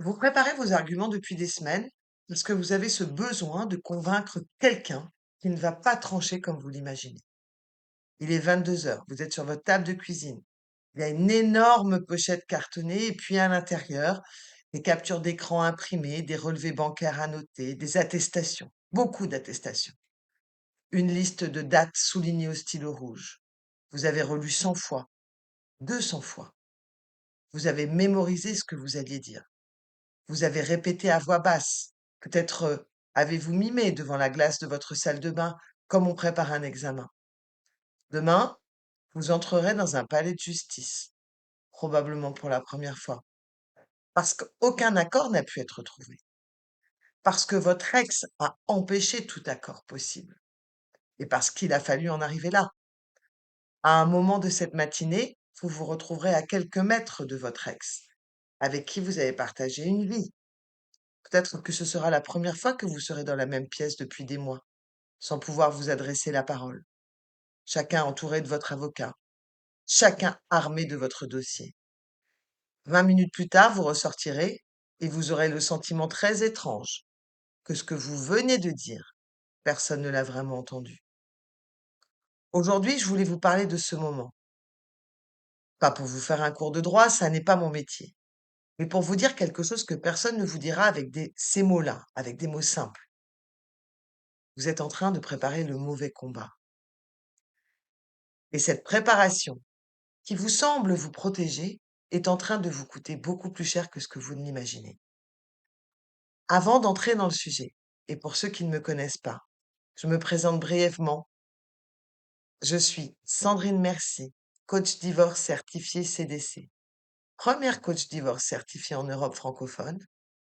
Vous préparez vos arguments depuis des semaines parce que vous avez ce besoin de convaincre quelqu'un qui ne va pas trancher comme vous l'imaginez. Il est 22 heures, vous êtes sur votre table de cuisine. Il y a une énorme pochette cartonnée et puis à l'intérieur, des captures d'écran imprimées, des relevés bancaires annotés, des attestations, beaucoup d'attestations. Une liste de dates soulignées au stylo rouge. Vous avez relu 100 fois, 200 fois. Vous avez mémorisé ce que vous alliez dire. Vous avez répété à voix basse. Peut-être avez-vous mimé devant la glace de votre salle de bain comme on prépare un examen. Demain, vous entrerez dans un palais de justice, probablement pour la première fois, parce qu'aucun accord n'a pu être trouvé, parce que votre ex a empêché tout accord possible, et parce qu'il a fallu en arriver là. À un moment de cette matinée, vous vous retrouverez à quelques mètres de votre ex, avec qui vous avez partagé une vie. Peut-être que ce sera la première fois que vous serez dans la même pièce depuis des mois, sans pouvoir vous adresser la parole, chacun entouré de votre avocat, chacun armé de votre dossier. 20 minutes plus tard, vous ressortirez et vous aurez le sentiment très étrange que ce que vous venez de dire, personne ne l'a vraiment entendu. Aujourd'hui, je voulais vous parler de ce moment. Pas pour vous faire un cours de droit, ça n'est pas mon métier, mais pour vous dire quelque chose que personne ne vous dira avec ces mots-là, avec des mots simples. Vous êtes en train de préparer le mauvais combat. Et cette préparation, qui vous semble vous protéger, est en train de vous coûter beaucoup plus cher que ce que vous ne l'imaginez. Avant d'entrer dans le sujet, et pour ceux qui ne me connaissent pas, je me présente brièvement. Je suis Sandrine Mercier, coach divorce certifié CDC, première coach divorce certifiée en Europe francophone,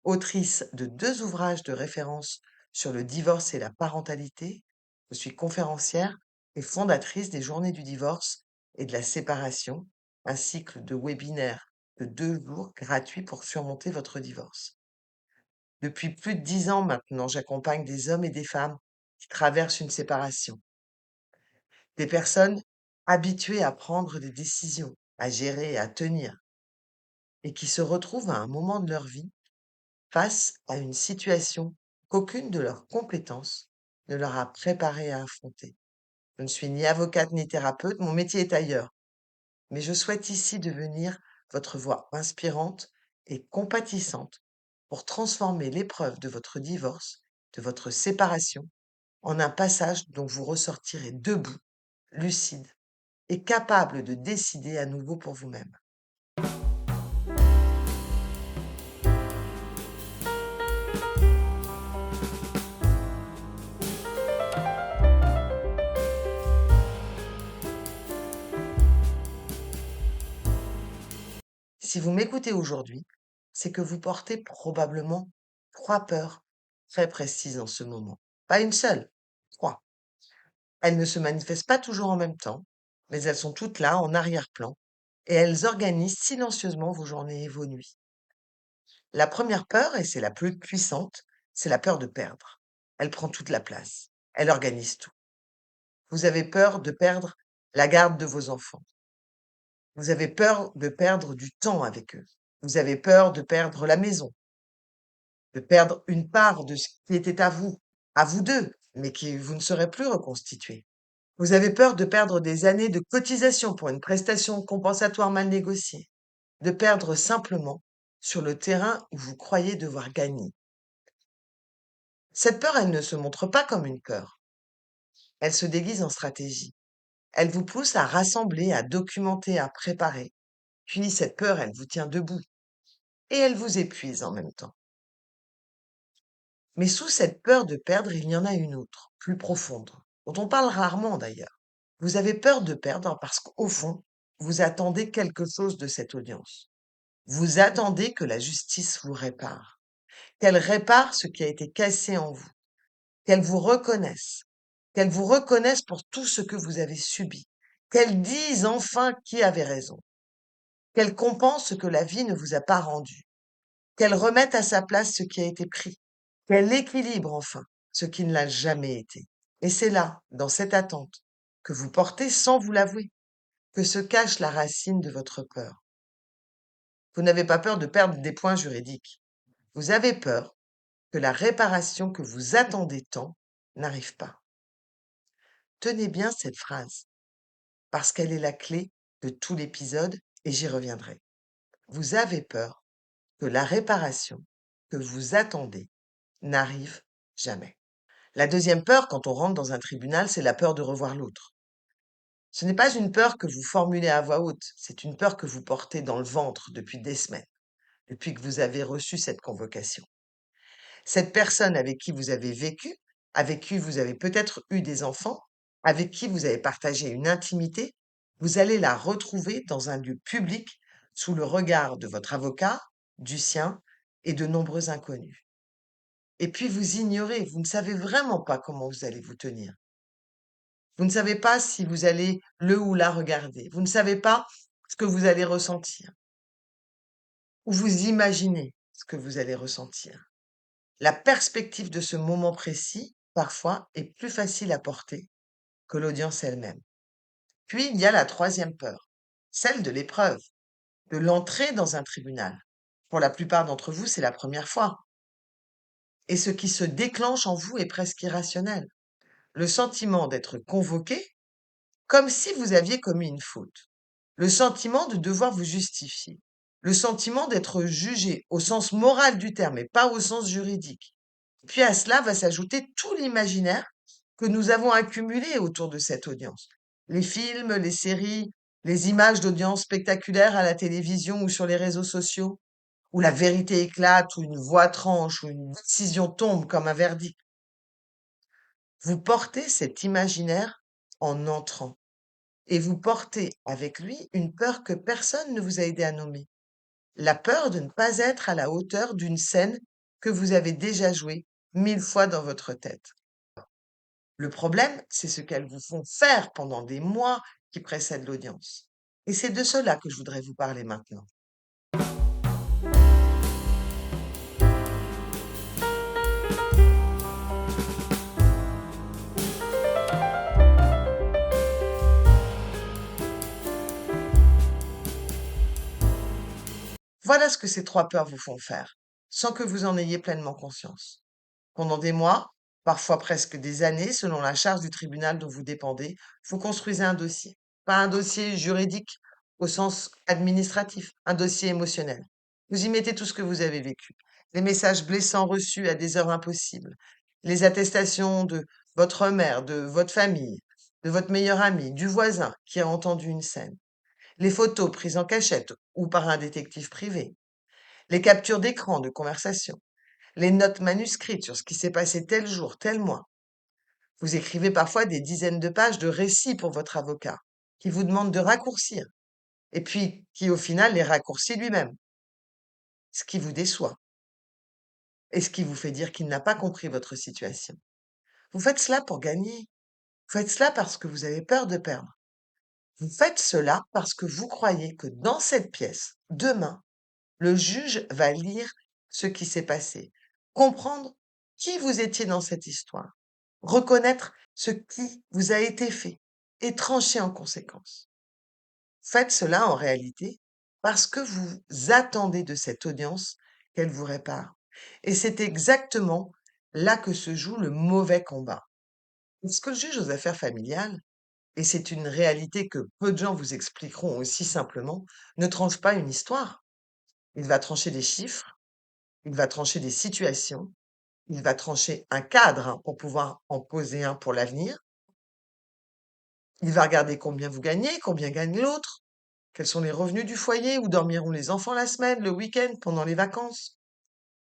autrice de 2 ouvrages de référence sur le divorce et la parentalité. Je suis conférencière et fondatrice des Journées du divorce et de la séparation, un cycle de webinaires de 2 jours gratuits pour surmonter votre divorce. Depuis plus de 10 ans maintenant, j'accompagne des hommes et des femmes qui traversent une séparation, des personnes habituées à prendre des décisions, à gérer et à tenir, et qui se retrouvent à un moment de leur vie face à une situation qu'aucune de leurs compétences ne leur a préparé à affronter. Je ne suis ni avocate ni thérapeute, mon métier est ailleurs, mais je souhaite ici devenir votre voix inspirante et compatissante pour transformer l'épreuve de votre divorce, de votre séparation, en un passage dont vous ressortirez debout, lucide et capable de décider à nouveau pour vous-même. Si vous m'écoutez aujourd'hui, c'est que vous portez probablement 3 peurs très précises en ce moment. Pas une seule, 3. Elles ne se manifestent pas toujours en même temps, mais elles sont toutes là en arrière-plan et elles organisent silencieusement vos journées et vos nuits. La première peur, et c'est la plus puissante, c'est la peur de perdre. Elle prend toute la place. Elle organise tout. Vous avez peur de perdre la garde de vos enfants. Vous avez peur de perdre du temps avec eux. Vous avez peur de perdre la maison, de perdre une part de ce qui était à vous deux, mais qui vous ne serez plus reconstitué. Vous avez peur de perdre des années de cotisation pour une prestation compensatoire mal négociée, de perdre simplement sur le terrain où vous croyez devoir gagner. Cette peur, elle ne se montre pas comme une peur. Elle se déguise en stratégie. Elle vous pousse à rassembler, à documenter, à préparer. Puis cette peur, elle vous tient debout et elle vous épuise en même temps. Mais sous cette peur de perdre, il y en a une autre, plus profonde, dont on parle rarement d'ailleurs. Vous avez peur de perdre parce qu'au fond, vous attendez quelque chose de cette audience. Vous attendez que la justice vous répare, qu'elle répare ce qui a été cassé en vous, qu'elle vous reconnaisse pour tout ce que vous avez subi, qu'elle dise enfin qui avait raison, qu'elle compense ce que la vie ne vous a pas rendu, qu'elle remette à sa place ce qui a été pris, qu'elle équilibre enfin ce qui ne l'a jamais été. Et c'est là, dans cette attente, que vous portez sans vous l'avouer, que se cache la racine de votre peur. Vous n'avez pas peur de perdre des points juridiques. Vous avez peur que la réparation que vous attendez tant n'arrive pas. Tenez bien cette phrase, parce qu'elle est la clé de tout l'épisode et j'y reviendrai. Vous avez peur que la réparation que vous attendez n'arrive jamais. La deuxième peur, quand on rentre dans un tribunal, c'est la peur de revoir l'autre. Ce n'est pas une peur que vous formulez à voix haute, c'est une peur que vous portez dans le ventre depuis des semaines, depuis que vous avez reçu cette convocation. Cette personne avec qui vous avez vécu, avec qui vous avez peut-être eu des enfants, avec qui vous avez partagé une intimité, vous allez la retrouver dans un lieu public sous le regard de votre avocat, du sien et de nombreux inconnus. Et puis vous ignorez, vous ne savez vraiment pas comment vous allez vous tenir. Vous ne savez pas si vous allez le ou la regarder. Vous ne savez pas ce que vous allez ressentir. Ou vous imaginez ce que vous allez ressentir. La perspective de ce moment précis, parfois, est plus facile à porter que l'audience elle-même. Puis, il y a la troisième peur, celle de l'épreuve, de l'entrée dans un tribunal. Pour la plupart d'entre vous, c'est la première fois. Et ce qui se déclenche en vous est presque irrationnel. Le sentiment d'être convoqué comme si vous aviez commis une faute. Le sentiment de devoir vous justifier. Le sentiment d'être jugé au sens moral du terme et pas au sens juridique. Puis à cela va s'ajouter tout l'imaginaire que nous avons accumulé autour de cette audience. Les films, les séries, les images d'audiences spectaculaires à la télévision ou sur les réseaux sociaux, où la vérité éclate, où une voix tranche, où une décision tombe comme un verdict. Vous portez cet imaginaire en entrant. Et vous portez avec lui une peur que personne ne vous a aidé à nommer. La peur de ne pas être à la hauteur d'une scène que vous avez déjà jouée 1000 fois dans votre tête. Le problème, c'est ce qu'elles vous font faire pendant des mois qui précèdent l'audience. Et c'est de cela que je voudrais vous parler maintenant. Voilà ce que ces trois peurs vous font faire, sans que vous en ayez pleinement conscience. Pendant des mois, parfois presque des années, selon la charge du tribunal dont vous dépendez, vous construisez un dossier. Pas un dossier juridique au sens administratif, un dossier émotionnel. Vous y mettez tout ce que vous avez vécu. Les messages blessants reçus à des heures impossibles, les attestations de votre mère, de votre famille, de votre meilleur ami, du voisin qui a entendu une scène, les photos prises en cachette ou par un détective privé, les captures d'écran de conversation, les notes manuscrites sur ce qui s'est passé tel jour, tel mois. Vous écrivez parfois des dizaines de pages de récits pour votre avocat, qui vous demande de raccourcir, et puis qui au final les raccourcit lui-même, ce qui vous déçoit, et ce qui vous fait dire qu'il n'a pas compris votre situation. Vous faites cela pour gagner. Vous faites cela parce que vous avez peur de perdre. Vous faites cela parce que vous croyez que dans cette pièce, demain, le juge va lire ce qui s'est passé, comprendre qui vous étiez dans cette histoire, reconnaître ce qui vous a été fait et trancher en conséquence. Faites cela en réalité parce que vous attendez de cette audience qu'elle vous répare. Et c'est exactement là que se joue le mauvais combat. Parce que le juge aux affaires familiales, et c'est une réalité que peu de gens vous expliqueront aussi simplement, ne tranche pas une histoire. Il va trancher des chiffres, il va trancher des situations, il va trancher un cadre pour pouvoir en poser un pour l'avenir. Il va regarder combien vous gagnez, combien gagne l'autre, quels sont les revenus du foyer, où dormiront les enfants la semaine, le week-end, pendant les vacances,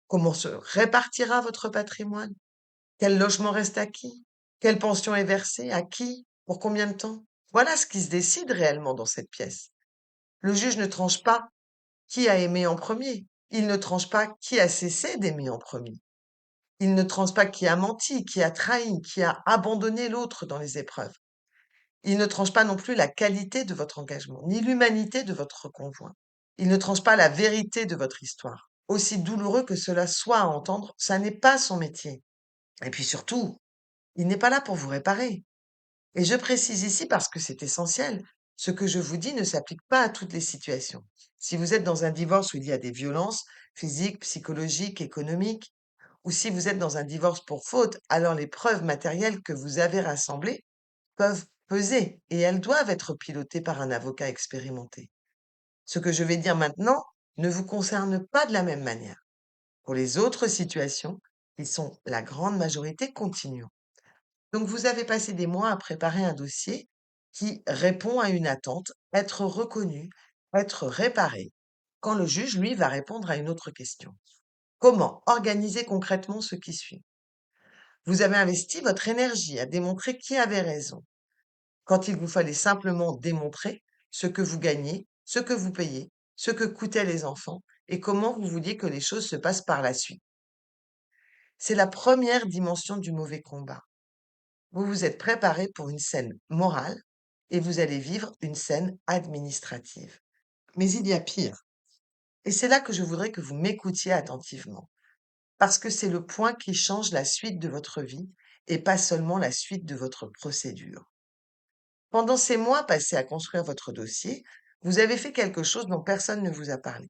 comment se répartira votre patrimoine, quel logement reste à qui, quelle pension est versée, à qui, pour combien de temps. Voilà ce qui se décide réellement dans cette pièce. Le juge ne tranche pas qui a aimé en premier, il ne tranche pas qui a cessé d'aimer en premier. Il ne tranche pas qui a menti, qui a trahi, qui a abandonné l'autre dans les épreuves. Il ne tranche pas non plus la qualité de votre engagement, ni l'humanité de votre conjoint. Il ne tranche pas la vérité de votre histoire. Aussi douloureux que cela soit à entendre, ça n'est pas son métier. Et puis surtout, il n'est pas là pour vous réparer. Et je précise ici parce que c'est essentiel. Ce que je vous dis ne s'applique pas à toutes les situations. Si vous êtes dans un divorce où il y a des violences, physique, psychologique, économique, ou si vous êtes dans un divorce pour faute, alors les preuves matérielles que vous avez rassemblées peuvent peser et elles doivent être pilotées par un avocat expérimenté. Ce que je vais dire maintenant ne vous concerne pas de la même manière. Pour les autres situations, qui sont la grande majorité, continuons. Donc vous avez passé des mois à préparer un dossier qui répond à une attente, être reconnu, être réparé, quand le juge, lui, va répondre à une autre question. Comment organiser concrètement ce qui suit? Vous avez investi votre énergie à démontrer qui avait raison, quand il vous fallait simplement démontrer ce que vous gagnez, ce que vous payez, ce que coûtaient les enfants et comment vous vouliez que les choses se passent par la suite. C'est la première dimension du mauvais combat. Vous vous êtes préparé pour une scène morale et vous allez vivre une scène administrative. Mais il y a pire. Et c'est là que je voudrais que vous m'écoutiez attentivement, parce que c'est le point qui change la suite de votre vie et pas seulement la suite de votre procédure. Pendant ces mois passés à construire votre dossier, vous avez fait quelque chose dont personne ne vous a parlé.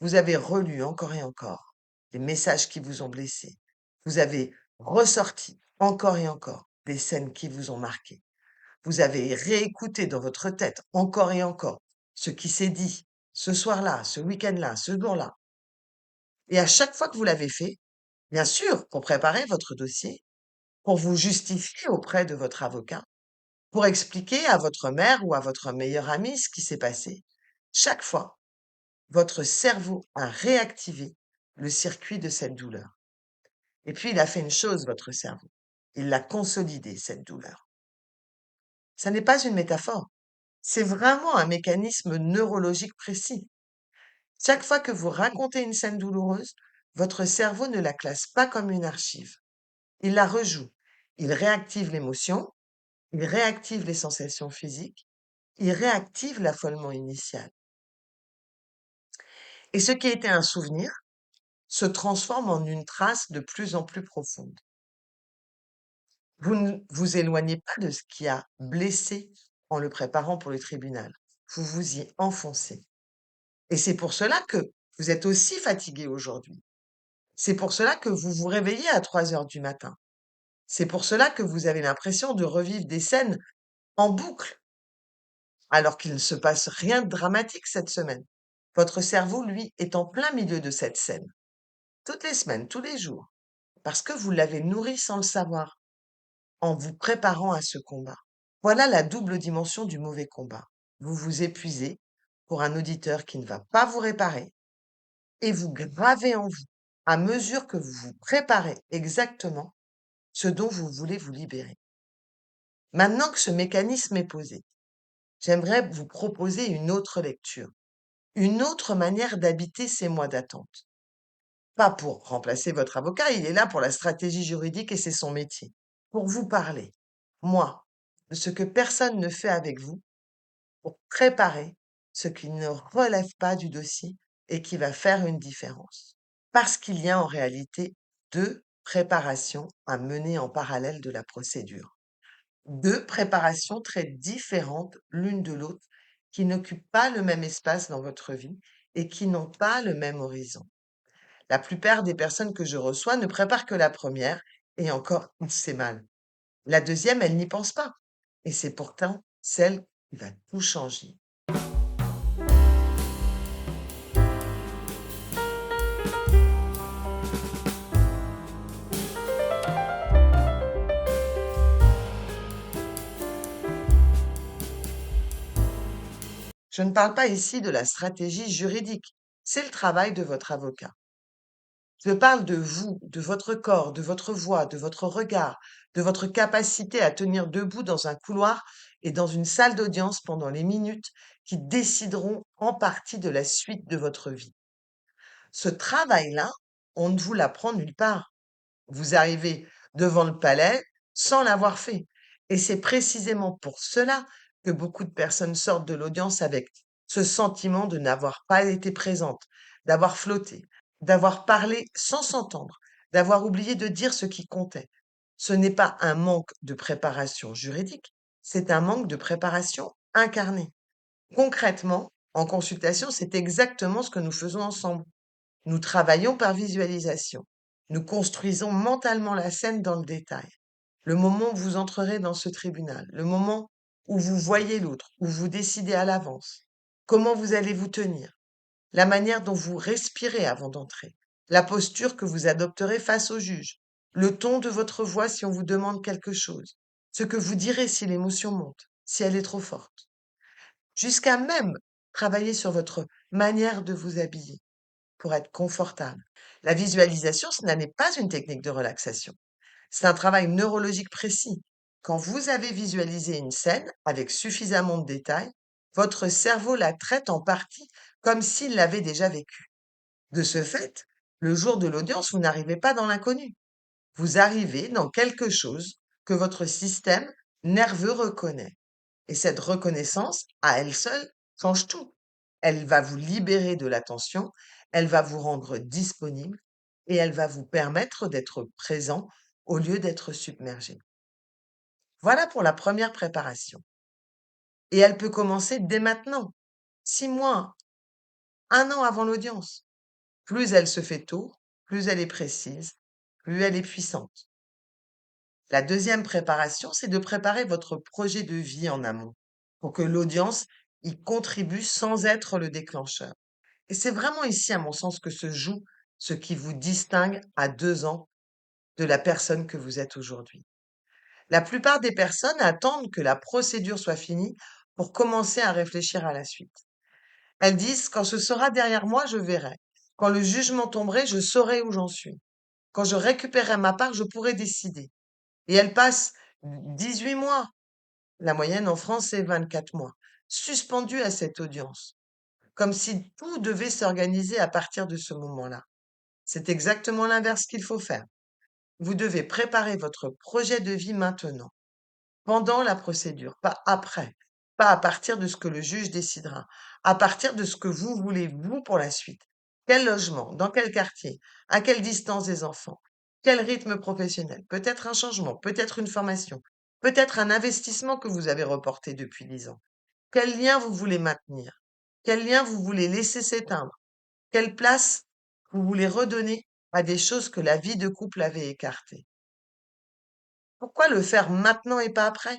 Vous avez relu encore et encore les messages qui vous ont blessé. Vous avez ressorti encore et encore des scènes qui vous ont marqué. Vous avez réécouté dans votre tête encore et encore ce qui s'est dit ce soir-là, ce week-end-là, ce jour-là. Et à chaque fois que vous l'avez fait, bien sûr, pour préparer votre dossier, pour vous justifier auprès de votre avocat, pour expliquer à votre mère ou à votre meilleur ami ce qui s'est passé, chaque fois, votre cerveau a réactivé le circuit de cette douleur. Et puis, il a fait une chose, votre cerveau. Il l'a consolidé, cette douleur. Ça n'est pas une métaphore. C'est vraiment un mécanisme neurologique précis. Chaque fois que vous racontez une scène douloureuse, votre cerveau ne la classe pas comme une archive. Il la rejoue. Il réactive l'émotion, il réactive les sensations physiques, il réactive l'affolement initial. Et ce qui était un souvenir se transforme en une trace de plus en plus profonde. Vous ne vous éloignez pas de ce qui a blessé en le préparant pour le tribunal. Vous vous y enfoncez. Et c'est pour cela que vous êtes aussi fatigué aujourd'hui. C'est pour cela que vous vous réveillez à 3 heures du matin. C'est pour cela que vous avez l'impression de revivre des scènes en boucle, alors qu'il ne se passe rien de dramatique cette semaine. Votre cerveau, lui, est en plein milieu de cette scène, toutes les semaines, tous les jours, parce que vous l'avez nourri sans le savoir, en vous préparant à ce combat. Voilà la double dimension du mauvais combat. Vous vous épuisez pour un auditeur qui ne va pas vous réparer et vous gravez en vous, à mesure que vous vous préparez exactement, ce dont vous voulez vous libérer. Maintenant que ce mécanisme est posé, j'aimerais vous proposer une autre lecture, une autre manière d'habiter ces mois d'attente. Pas pour remplacer votre avocat, il est là pour la stratégie juridique et c'est son métier. Pour vous parler, moi, de ce que personne ne fait avec vous pour préparer ce qui ne relève pas du dossier et qui va faire une différence. Parce qu'il y a en réalité deux préparations à mener en parallèle de la procédure. Deux préparations très différentes l'une de l'autre, qui n'occupent pas le même espace dans votre vie et qui n'ont pas le même horizon. La plupart des personnes que je reçois ne préparent que la première, et encore, c'est mal. La deuxième, elle n'y pense pas. Et c'est pourtant celle qui va tout changer. Je ne parle pas ici de la stratégie juridique. C'est le travail de votre avocat. Je parle de vous, de votre corps, de votre voix, de votre regard, de votre capacité à tenir debout dans un couloir et dans une salle d'audience pendant les minutes qui décideront en partie de la suite de votre vie. Ce travail-là, on ne vous l'apprend nulle part. Vous arrivez devant le palais sans l'avoir fait. Et c'est précisément pour cela que beaucoup de personnes sortent de l'audience avec ce sentiment de n'avoir pas été présente, d'avoir flotté, d'avoir parlé sans s'entendre, d'avoir oublié de dire ce qui comptait. Ce n'est pas un manque de préparation juridique, c'est un manque de préparation incarnée. Concrètement, en consultation, c'est exactement ce que nous faisons ensemble. Nous travaillons par visualisation. Nous construisons mentalement la scène dans le détail. Le moment où vous entrerez dans ce tribunal, le moment où vous voyez l'autre, où vous décidez à l'avance, comment vous allez vous tenir, la manière dont vous respirez avant d'entrer, la posture que vous adopterez face au juge, le ton de votre voix si on vous demande quelque chose, ce que vous direz si l'émotion monte, si elle est trop forte, jusqu'à même travailler sur votre manière de vous habiller pour être confortable. La visualisation, ce n'est pas une technique de relaxation. C'est un travail neurologique précis. Quand vous avez visualisé une scène avec suffisamment de détails, votre cerveau la traite en partie comme s'il l'avait déjà vécue. De ce fait, le jour de l'audience, vous n'arrivez pas dans l'inconnu. Vous arrivez dans quelque chose que votre système nerveux reconnaît. Et cette reconnaissance, à elle seule, change tout. Elle va vous libérer de la tension, elle va vous rendre disponible et elle va vous permettre d'être présent au lieu d'être submergé. Voilà pour la première préparation. Et elle peut commencer dès maintenant, 6 mois, 1 an avant l'audience. Plus elle se fait tôt, plus elle est précise, plus elle est puissante. La deuxième préparation, c'est de préparer votre projet de vie en amont pour que l'audience y contribue sans être le déclencheur. Et c'est vraiment ici, à mon sens, que se joue ce qui vous distingue à 2 ans de la personne que vous êtes aujourd'hui. La plupart des personnes attendent que la procédure soit finie pour commencer à réfléchir à la suite. Elles disent, quand ce sera derrière moi, je verrai. Quand le jugement tomberait, je saurai où j'en suis. Quand je récupérerai ma part, je pourrai décider. Et elles passent 18 mois, la moyenne en France c'est 24 mois, suspendues à cette audience, comme si tout devait s'organiser à partir de ce moment-là. C'est exactement l'inverse qu'il faut faire. Vous devez préparer votre projet de vie maintenant, pendant la procédure, pas après, pas à partir de ce que le juge décidera, à partir de ce que vous voulez, vous, pour la suite. Quel logement, dans quel quartier, à quelle distance des enfants, quel rythme professionnel, peut-être un changement, peut-être une formation, peut-être un investissement que vous avez reporté depuis 10 ans. Quel lien vous voulez maintenir, quel lien vous voulez laisser s'éteindre, quelle place vous voulez redonner à des choses que la vie de couple avait écartées. Pourquoi le faire maintenant et pas après?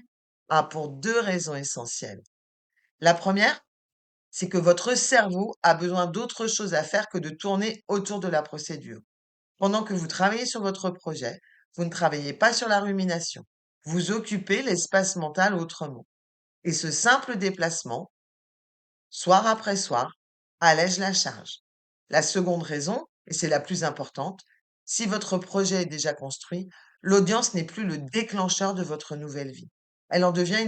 Ah, pour 2 raisons essentielles. La première, c'est que votre cerveau a besoin d'autre chose à faire que de tourner autour de la procédure. Pendant que vous travaillez sur votre projet, vous ne travaillez pas sur la rumination. Vous occupez l'espace mental autrement. Et ce simple déplacement, soir après soir, allège la charge. La seconde raison, et c'est la plus importante, si votre projet est déjà construit, l'audience n'est plus le déclencheur de votre nouvelle vie. Elle en devient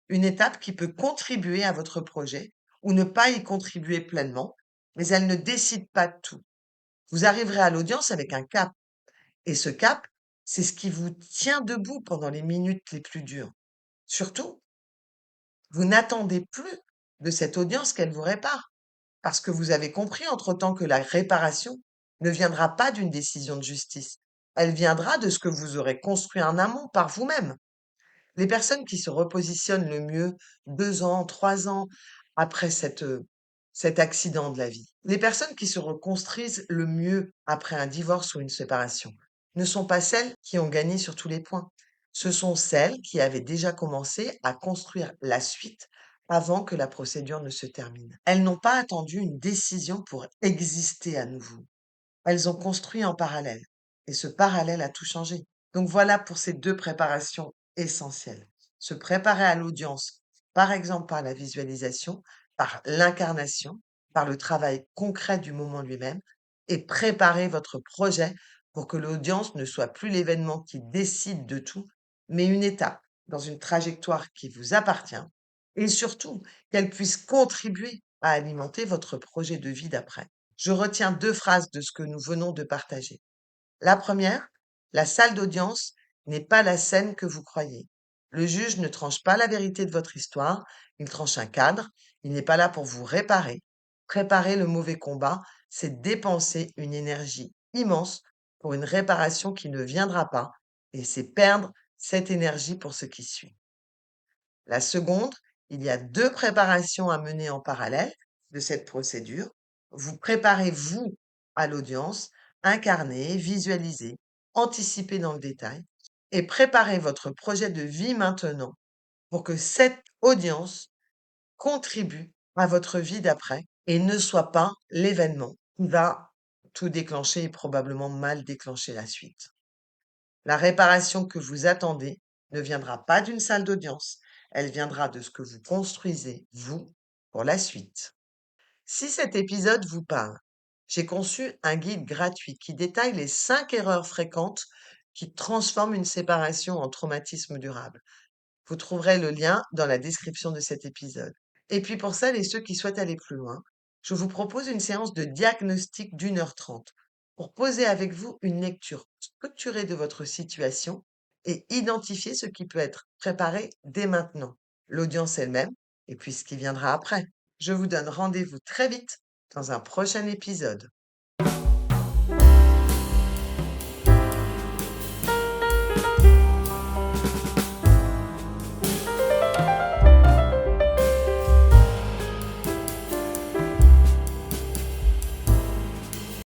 une étape qui peut contribuer à votre projet ou ne pas y contribuer pleinement, mais elle ne décide pas de tout. Vous arriverez à l'audience avec un cap, et ce cap, c'est ce qui vous tient debout pendant les minutes les plus dures. Surtout, vous n'attendez plus de cette audience qu'elle vous répare. Parce que vous avez compris entre-temps que la réparation ne viendra pas d'une décision de justice. Elle viendra de ce que vous aurez construit en amont par vous-même. Les personnes qui se repositionnent le mieux 2 ans, 3 ans après cet accident de la vie, les personnes qui se reconstruisent le mieux après un divorce ou une séparation, ne sont pas celles qui ont gagné sur tous les points. Ce sont celles qui avaient déjà commencé à construire la suite avant que la procédure ne se termine. Elles n'ont pas attendu une décision pour exister à nouveau. Elles ont construit en parallèle. Et ce parallèle a tout changé. Donc voilà pour ces 2 préparations essentielles. Se préparer à l'audience, par exemple par la visualisation, par l'incarnation, par le travail concret du moment lui-même, et préparer votre projet pour que l'audience ne soit plus l'événement qui décide de tout, mais une étape dans une trajectoire qui vous appartient, et surtout qu'elle puisse contribuer à alimenter votre projet de vie d'après. Je retiens 2 phrases de ce que nous venons de partager. La première, la salle d'audience n'est pas la scène que vous croyez. Le juge ne tranche pas la vérité de votre histoire, il tranche un cadre, il n'est pas là pour vous réparer. Préparer le mauvais combat, c'est dépenser une énergie immense pour une réparation qui ne viendra pas, et c'est perdre cette énergie pour ce qui suit. La seconde, il y a 2 préparations à mener en parallèle de cette procédure. Vous préparez, vous, à l'audience, incarner, visualiser, anticiper dans le détail et préparer votre projet de vie maintenant pour que cette audience contribue à votre vie d'après et ne soit pas l'événement qui va tout déclencher et probablement mal déclencher la suite. La réparation que vous attendez ne viendra pas d'une salle d'audience, elle viendra de ce que vous construisez, vous, pour la suite. Si cet épisode vous parle, j'ai conçu un guide gratuit qui détaille les 5 erreurs fréquentes qui transforment une séparation en traumatisme durable. Vous trouverez le lien dans la description de cet épisode. Et puis pour celles et ceux qui souhaitent aller plus loin, je vous propose une séance de diagnostic d'1 h 30 pour poser avec vous une lecture structurée de votre situation et identifier ce qui peut être préparé dès maintenant, l'audience elle-même et puis ce qui viendra après. Je vous donne rendez-vous très vite dans un prochain épisode.